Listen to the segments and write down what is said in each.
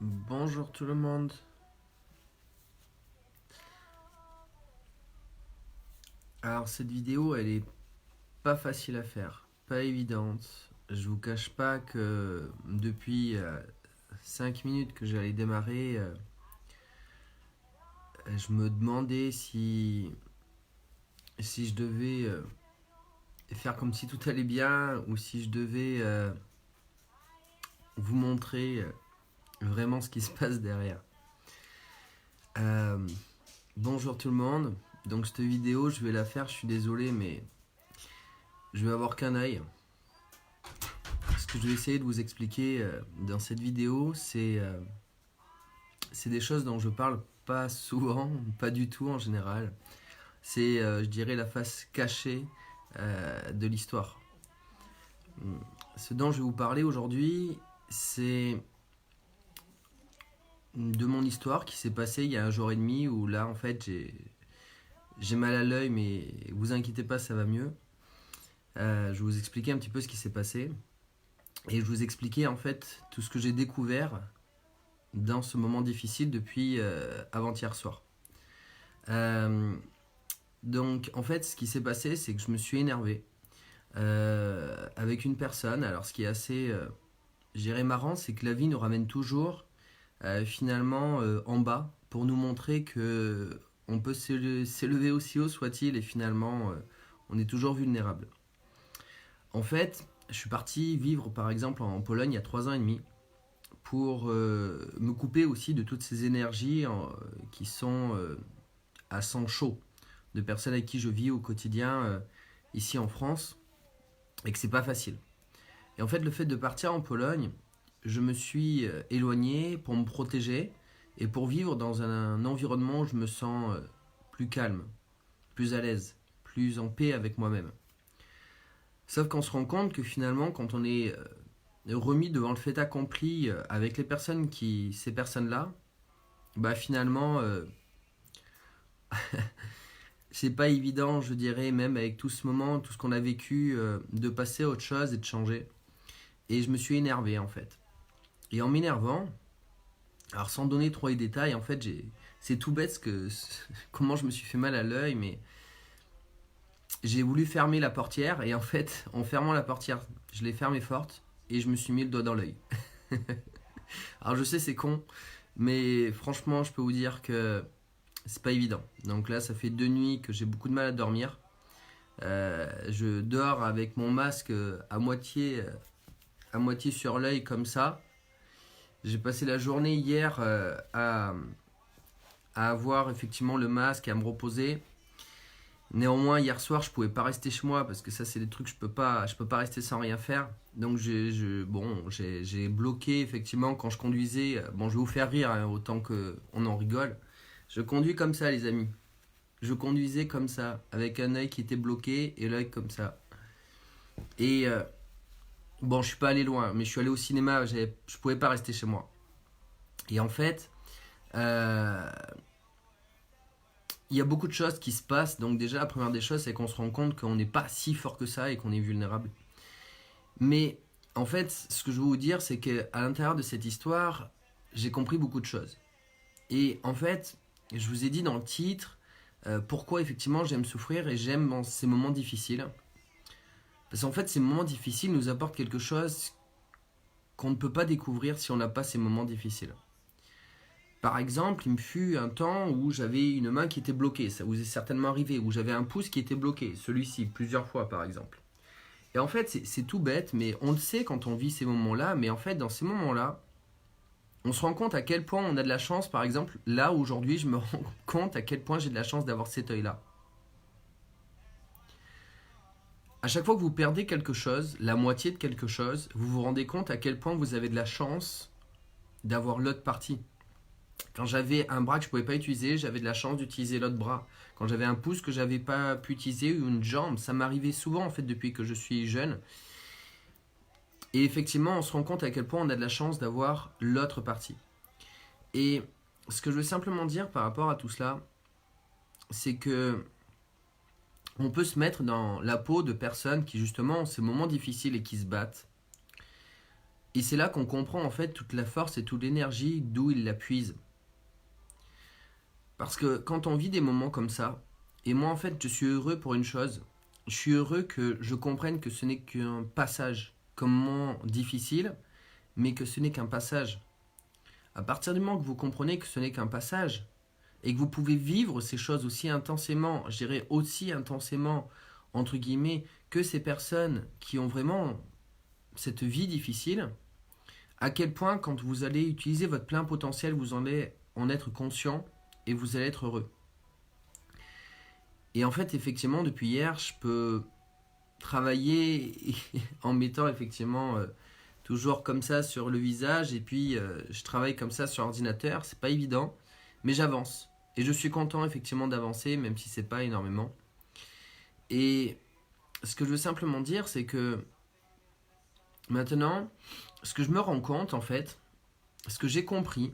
Bonjour tout le monde. Alors cette vidéo elle est pas facile à faire, pas évidente. Je vous cache pas que depuis 5 minutes que j'allais démarrer, je me demandais si je devais faire comme si tout allait bien ou si je devais vous montrer vraiment ce qui se passe derrière. Euh, Bonjour tout le monde. Donc cette vidéo je vais la faire, je suis désolé mais je vais avoir qu'un œil. Ce que je vais essayer de vous expliquer dans cette vidéo, c'est des choses dont je parle pas souvent, pas du tout en général. C'est, je dirais, la face cachée de l'histoire. Ce dont je vais vous parler aujourd'hui, c'est de mon histoire qui s'est passée il y a un jour et demi où là, en fait, j'ai mal à l'œil, mais vous inquiétez pas, ça va mieux. Je vais vous expliquer un petit peu ce qui s'est passé. Et je vais vous expliquer en fait tout ce que j'ai découvert dans ce moment difficile depuis avant-hier soir. Euh, donc en fait ce qui s'est passé c'est que je me suis énervé avec une personne. Alors ce qui est assez je dirais marrant, c'est que la vie nous ramène toujours finalement en bas pour nous montrer que on peut s'élever aussi haut soit-il et finalement on est toujours vulnérable. En fait je suis parti vivre par exemple en Pologne il y a 3 ans et demi pour me couper aussi de toutes ces énergies qui sont à sang chaud, de personnes avec qui je vis au quotidien ici en France, et que c'est pas facile. Et en fait, le fait de partir en Pologne, je me suis éloigné pour me protéger et pour vivre dans un environnement où je me sens plus calme, plus à l'aise, plus en paix avec moi-même. Sauf qu'on se rend compte que finalement, quand on est remis devant le fait accompli avec ces personnes-là, bah finalement, c'est pas évident, je dirais, même avec tout ce moment, tout ce qu'on a vécu, de passer à autre chose et de changer. Et je me suis énervé en fait. Et en m'énervant, alors sans donner trop les détails, en fait, c'est tout bête comment je me suis fait mal à l'œil, mais j'ai voulu fermer la portière et en fait, en fermant la portière, je l'ai fermée forte et je me suis mis le doigt dans l'œil. Alors je sais, c'est con, mais franchement, je peux vous dire que c'est pas évident. Donc là, ça fait 2 nuits que j'ai beaucoup de mal à dormir. Je dors avec mon masque à moitié sur l'œil comme ça. J'ai passé la journée hier à avoir effectivement le masque et à me reposer. Néanmoins, hier soir, je pouvais pas rester chez moi parce que ça, c'est des trucs que je peux pas rester sans rien faire. Donc j'ai bloqué effectivement quand je conduisais. Bon, je vais vous faire rire hein, autant que on en rigole. Je conduis comme ça, les amis. Je conduisais comme ça, avec un œil qui était bloqué et l'œil comme ça. Et bon, je suis pas allé loin, mais je suis allé au cinéma. Je pouvais pas rester chez moi. Et en fait, euh, il y a beaucoup de choses qui se passent. Donc déjà, la première des choses, c'est qu'on se rend compte qu'on n'est pas si fort que ça et qu'on est vulnérable. Mais en fait, ce que je veux vous dire, c'est qu'à l'intérieur de cette histoire, j'ai compris beaucoup de choses. Et en fait, je vous ai dit dans le titre pourquoi effectivement j'aime souffrir et j'aime ces moments difficiles. Parce qu'en fait, ces moments difficiles nous apportent quelque chose qu'on ne peut pas découvrir si on n'a pas ces moments difficiles. Par exemple, il me fut un temps où j'avais une main qui était bloquée, ça vous est certainement arrivé, où j'avais un pouce qui était bloqué, celui-ci, plusieurs fois par exemple. Et en fait, c'est tout bête, mais on le sait quand on vit ces moments-là, mais en fait, dans ces moments-là, on se rend compte à quel point on a de la chance, par exemple, là aujourd'hui, je me rends compte à quel point j'ai de la chance d'avoir cet œil-là. À chaque fois que vous perdez quelque chose, la moitié de quelque chose, vous vous rendez compte à quel point vous avez de la chance d'avoir l'autre partie. Quand j'avais un bras que je ne pouvais pas utiliser, j'avais de la chance d'utiliser l'autre bras. Quand j'avais un pouce que j'avais pas pu utiliser ou une jambe, ça m'arrivait souvent en fait depuis que je suis jeune. Et effectivement, on se rend compte à quel point on a de la chance d'avoir l'autre partie. Et ce que je veux simplement dire par rapport à tout cela, c'est que on peut se mettre dans la peau de personnes qui justement ont ces moments difficiles et qui se battent. Et c'est là qu'on comprend en fait toute la force et toute l'énergie d'où il la puise. Parce que quand on vit des moments comme ça, et moi en fait je suis heureux pour une chose, je suis heureux que je comprenne que ce n'est qu'un passage, comme moment difficile, mais que ce n'est qu'un passage. À partir du moment que vous comprenez que ce n'est qu'un passage, et que vous pouvez vivre ces choses aussi intensément, je dirais aussi intensément, entre guillemets, que ces personnes qui ont vraiment cette vie difficile, à quel point quand vous allez utiliser votre plein potentiel, vous allez en être conscient et vous allez être heureux. Et en fait, effectivement, depuis hier, je peux travailler en mettant effectivement toujours comme ça sur le visage et puis je travaille comme ça sur l'ordinateur. C'est pas évident, mais j'avance. Et je suis content effectivement d'avancer, même si c'est pas énormément. Et ce que je veux simplement dire, c'est que maintenant, ce que je me rends compte en fait, ce que j'ai compris,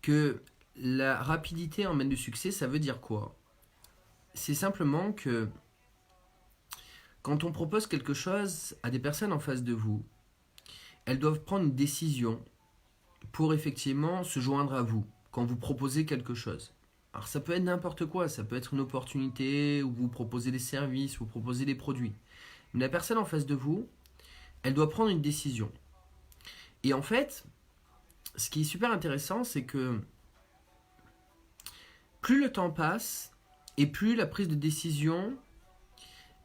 que la rapidité emmène du succès, ça veut dire quoi? C'est simplement que quand on propose quelque chose à des personnes en face de vous, elles doivent prendre une décision pour effectivement se joindre à vous quand vous proposez quelque chose. Alors ça peut être n'importe quoi, ça peut être une opportunité, ou vous proposez des services, ou vous proposez des produits. Mais la personne en face de vous, elle doit prendre une décision. Et en fait, ce qui est super intéressant, c'est que plus le temps passe, et plus la prise de décision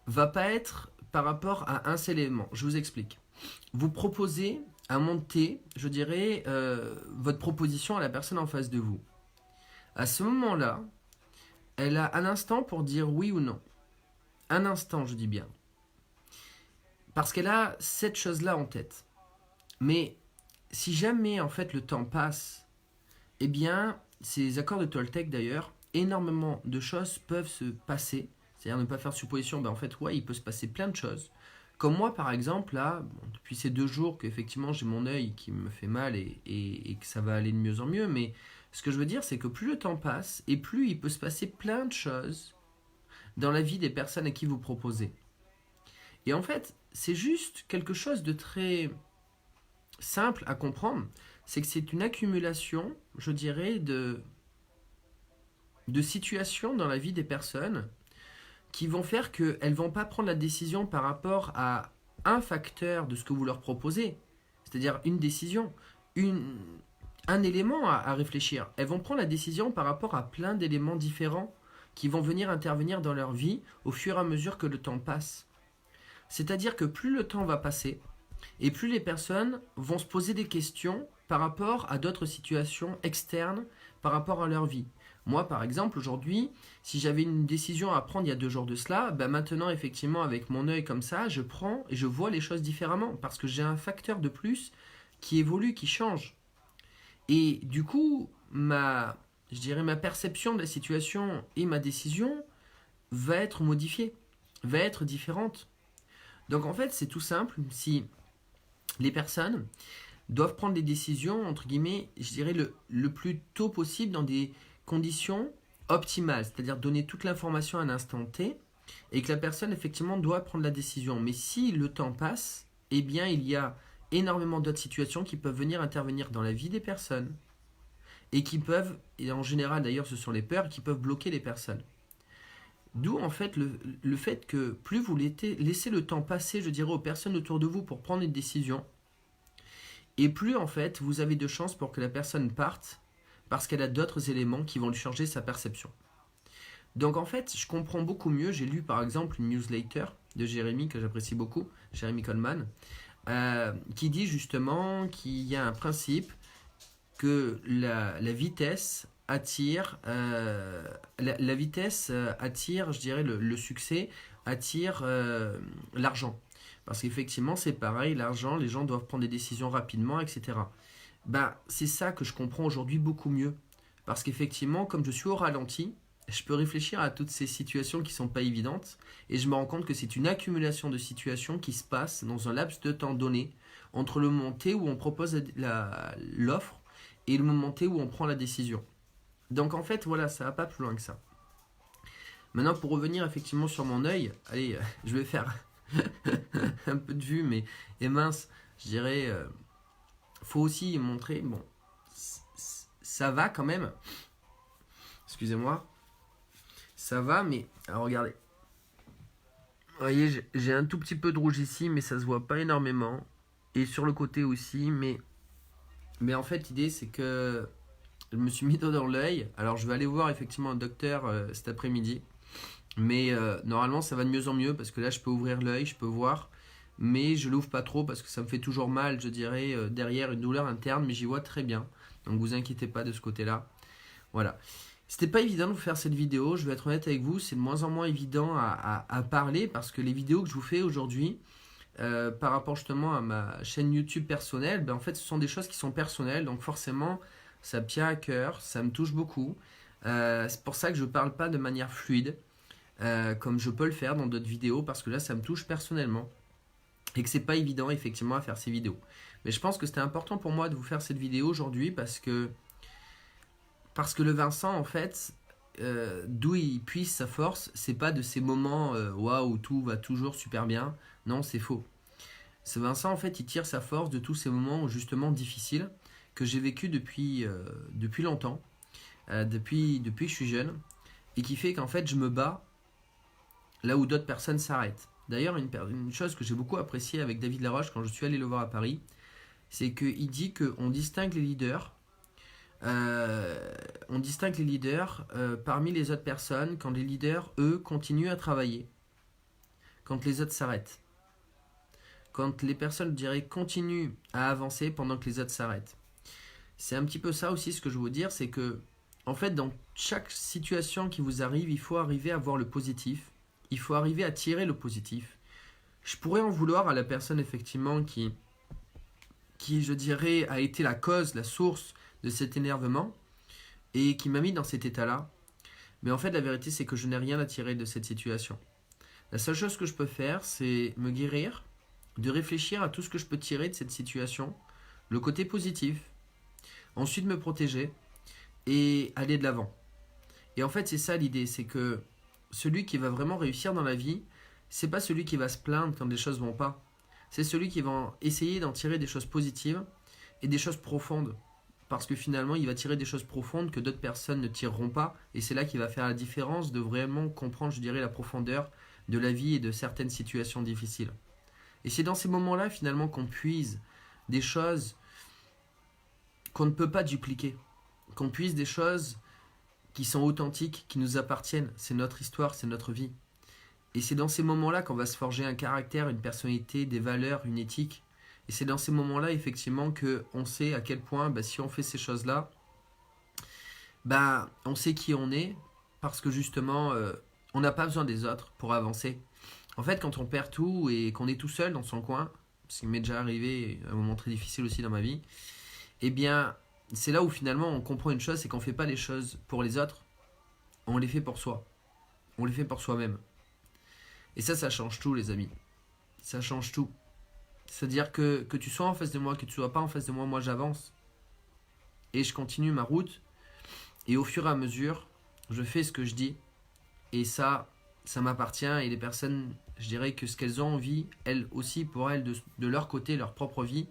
va pas être par rapport à un seul élément. Je vous explique. Vous proposez à monter, je dirais, votre proposition à la personne en face de vous. À ce moment-là, elle a un instant pour dire oui ou non. Un instant, je dis bien. Parce qu'elle a cette chose-là en tête. Mais si jamais, en fait, le temps passe, eh bien, ces accords de Toltec, d'ailleurs, énormément de choses peuvent se passer. C'est-à-dire ne pas faire de supposition, ben en fait, ouais, il peut se passer plein de choses. Comme moi, par exemple, là, depuis ces 2 jours qu'effectivement j'ai mon œil qui me fait mal et que ça va aller de mieux en mieux, mais ce que je veux dire, c'est que plus le temps passe et plus il peut se passer plein de choses dans la vie des personnes à qui vous proposez. Et en fait, c'est juste quelque chose de très simple à comprendre, c'est que c'est une accumulation, je dirais, de situations dans la vie des personnes qui vont faire qu'elles ne vont pas prendre la décision par rapport à un facteur de ce que vous leur proposez, c'est-à-dire une décision, un élément à réfléchir. Elles vont prendre la décision par rapport à plein d'éléments différents qui vont venir intervenir dans leur vie au fur et à mesure que le temps passe. C'est-à-dire que plus le temps va passer, et plus les personnes vont se poser des questions par rapport à d'autres situations externes par rapport à leur vie. Moi, par exemple, aujourd'hui, si j'avais une décision à prendre il y a 2 jours de cela, ben maintenant, effectivement, avec mon œil comme ça, je prends et je vois les choses différemment parce que j'ai un facteur de plus qui évolue, qui change. Et du coup, je dirais ma perception de la situation et ma décision va être modifiée, va être différente. Donc en fait, c'est tout simple. Si les personnes doivent prendre des décisions, entre guillemets, je dirais le plus tôt possible dans des conditions optimales, c'est-à-dire donner toute l'information à un instant T et que la personne effectivement doit prendre la décision. Mais si le temps passe, eh bien il y a énormément d'autres situations qui peuvent venir intervenir dans la vie des personnes et qui peuvent, et en général d'ailleurs ce sont les peurs, qui peuvent bloquer les personnes. D'où en fait le fait que plus vous laissez le temps passer, je dirais, aux personnes autour de vous pour prendre une décision, et plus en fait vous avez de chances pour que la personne parte parce qu'elle a d'autres éléments qui vont lui changer sa perception. Donc en fait, je comprends beaucoup mieux. J'ai lu par exemple une newsletter de Jérémy que j'apprécie beaucoup, Jérémy Coleman, qui dit justement qu'il y a un principe que la vitesse attire, la vitesse attire, je dirais, le succès attire l'argent. Parce qu'effectivement, c'est pareil, l'argent, les gens doivent prendre des décisions rapidement, etc. Bah, c'est ça que je comprends aujourd'hui beaucoup mieux. Parce qu'effectivement, comme je suis au ralenti, je peux réfléchir à toutes ces situations qui ne sont pas évidentes et je me rends compte que c'est une accumulation de situations qui se passent dans un laps de temps donné entre le moment T où on propose l'offre et le moment T où on prend la décision. Donc en fait, voilà, ça va pas plus loin que ça. Maintenant, pour revenir effectivement sur mon œil, allez, je vais faire un peu de vue, mais et mince, je dirais faut aussi montrer, bon, ça va quand même. Excusez-moi. Ça va, mais alors regardez. Vous voyez, j'ai un tout petit peu de rouge ici, mais ça se voit pas énormément. Et sur le côté aussi, mais en fait, l'idée, c'est que je me suis mis dans l'œil. Alors, je vais aller voir effectivement un docteur cet après-midi. Mais normalement, ça va de mieux en mieux parce que là, je peux ouvrir l'œil, je peux voir. Mais je l'ouvre pas trop parce que ça me fait toujours mal, je dirais, derrière une douleur interne, mais j'y vois très bien. Donc, vous inquiétez pas de ce côté-là. Voilà. C'était pas évident de vous faire cette vidéo, je vais être honnête avec vous, c'est de moins en moins évident à parler parce que les vidéos que je vous fais aujourd'hui, par rapport justement à ma chaîne YouTube personnelle, ben en fait ce sont des choses qui sont personnelles, donc forcément ça me tient à cœur, ça me touche beaucoup. C'est pour ça que je parle pas de manière fluide, comme je peux le faire dans d'autres vidéos, parce que là ça me touche personnellement et que c'est pas évident effectivement à faire ces vidéos. Mais je pense que c'était important pour moi de vous faire cette vidéo aujourd'hui parce que le Vincent, en fait, d'où il puise sa force, c'est pas de ces moments waouh, où tout va toujours super bien. Non, c'est faux. Ce Vincent, en fait, il tire sa force de tous ces moments justement difficiles que j'ai vécu depuis longtemps, depuis que je suis jeune, et qui fait qu'en fait, je me bats là où d'autres personnes s'arrêtent. D'ailleurs, une chose que j'ai beaucoup appréciée avec David Laroche quand je suis allé le voir à Paris, c'est qu'il dit qu'on distingue les leaders. On distingue les leaders parmi les autres personnes quand les leaders, eux, continuent à travailler, quand les autres s'arrêtent, quand les personnes, je dirais, continuent à avancer pendant que les autres s'arrêtent. C'est un petit peu ça aussi ce que je veux vous dire, c'est que, en fait, dans chaque situation qui vous arrive, il faut arriver à voir le positif, il faut arriver à tirer le positif. Je pourrais en vouloir à la personne, effectivement, qui, je dirais, a été la cause, la source de cet énervement et qui m'a mis dans cet état-là. Mais en fait, la vérité, c'est que je n'ai rien à tirer de cette situation. La seule chose que je peux faire, c'est me guérir, de réfléchir à tout ce que je peux tirer de cette situation, le côté positif, ensuite me protéger et aller de l'avant. Et en fait, c'est ça l'idée, c'est que celui qui va vraiment réussir dans la vie, c'est pas celui qui va se plaindre quand les choses vont pas. C'est celui qui va essayer d'en tirer des choses positives et des choses profondes. Parce que finalement, il va tirer des choses profondes que d'autres personnes ne tireront pas. Et c'est là qu'il va faire la différence de vraiment comprendre, je dirais, la profondeur de la vie et de certaines situations difficiles. Et c'est dans ces moments-là, finalement, qu'on puise des choses qu'on ne peut pas dupliquer. Qu'on puise des choses qui sont authentiques, qui nous appartiennent. C'est notre histoire, c'est notre vie. Et c'est dans ces moments-là qu'on va se forger un caractère, une personnalité, des valeurs, une éthique. Et c'est dans ces moments-là, effectivement, qu'on sait à quel point, si on fait ces choses-là, on sait qui on est, parce que justement, on n'a pas besoin des autres pour avancer. En fait, quand on perd tout et qu'on est tout seul dans son coin, ce qui m'est déjà arrivé, un moment très difficile aussi dans ma vie, eh bien, c'est là où finalement on comprend une chose, c'est qu'on ne fait pas les choses pour les autres, on les fait pour soi. On les fait pour soi-même. Et ça change tout, les amis. Ça change tout. C'est-à-dire que tu sois en face de moi, que tu sois pas en face de moi, moi j'avance. Et je continue ma route. Et au fur et à mesure, je fais ce que je dis. Et ça m'appartient. Et les personnes, je dirais que ce qu'elles ont envie, elles aussi, pour elles, de leur côté, leur propre vie,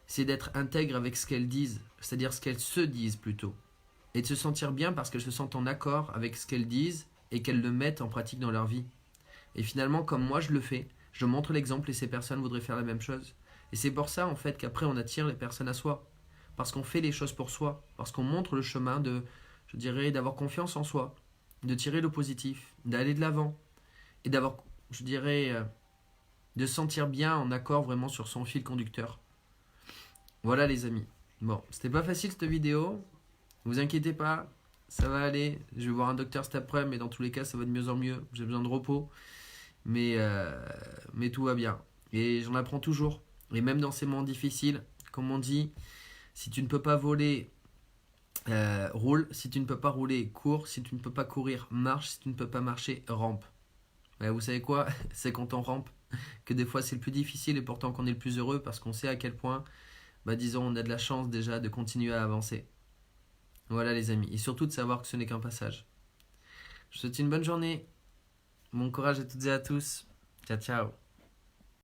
c'est d'être intègres avec ce qu'elles disent. C'est-à-dire ce qu'elles se disent plutôt. Et de se sentir bien parce qu'elles se sentent en accord avec ce qu'elles disent et qu'elles le mettent en pratique dans leur vie. Et finalement, comme moi je le fais, je montre l'exemple et ces personnes voudraient faire la même chose. Et c'est pour ça en fait qu'après on attire les personnes à soi. Parce qu'on fait les choses pour soi. Parce qu'on montre le chemin je dirais, d'avoir confiance en soi. De tirer le positif. D'aller de l'avant. Et d'avoir, je dirais, de se sentir bien en accord vraiment sur son fil conducteur. Voilà les amis. Bon, c'était pas facile cette vidéo. Vous inquiétez pas, ça va aller. Je vais voir un docteur cet après, mais dans tous les cas ça va de mieux en mieux. J'ai besoin de repos. Mais tout va bien. Et j'en apprends toujours. Et même dans ces moments difficiles, comme on dit, si tu ne peux pas voler, roule. Si tu ne peux pas rouler, cours. Si tu ne peux pas courir, marche. Si tu ne peux pas marcher, rampe. Vous savez quoi? C'est quand on rampe que des fois c'est le plus difficile et pourtant qu'on est le plus heureux parce qu'on sait à quel point, disons, on a de la chance déjà de continuer à avancer. Voilà les amis. Et surtout de savoir que ce n'est qu'un passage. Je vous souhaite une bonne journée. Bon courage à toutes et à tous. Ciao, ciao.